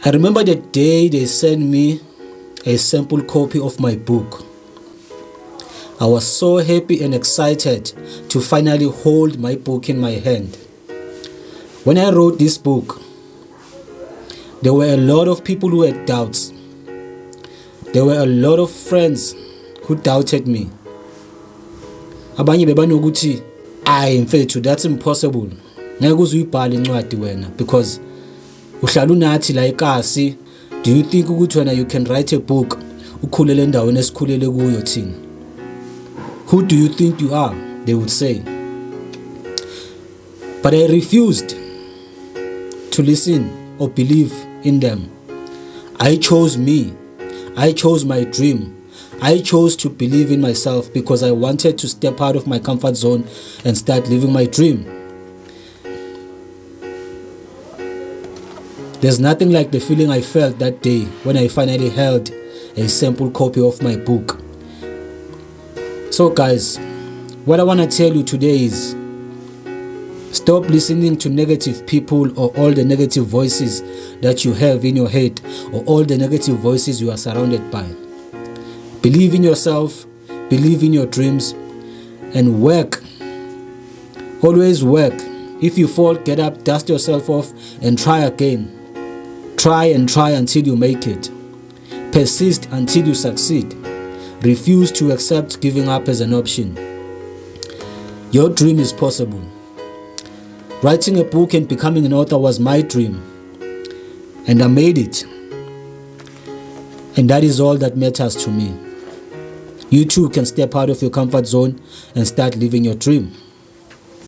I remember the day they sent me a sample copy of my book. I was so happy and excited to finally hold my book in my hand. When I wrote this book, there were a lot of people who had doubts. There were a lot of friends who doubted me. Abanye bebanokuthi, mfethu, that's impossible. Ngeke uzuyibhala incwadi wena because uhlala unathi la eKasi. Do you think ukuthi wena you can write a book ukhulele endaweni esikhulele kuyo thina? Who do you think you are? They would say. But I refused to listen or believe in them. I chose me. I chose my dream. I chose to believe in myself because I wanted to step out of my comfort zone and start living my dream. There's nothing like the feeling I felt that day when I finally held a sample copy of my book. So guys, what I want to tell you today is stop listening to negative people or all the negative voices that you have in your head or all the negative voices you are surrounded by. Believe in yourself, believe in your dreams, and work. Always work. If you fall, get up, dust yourself off, and try again. Try and try until you make it. Persist until you succeed. Refuse to accept giving up as an option. Your dream is possible. Writing a book and becoming an author was my dream, and I made it. And that is all that matters to me. You too can step out of your comfort zone and start living your dream.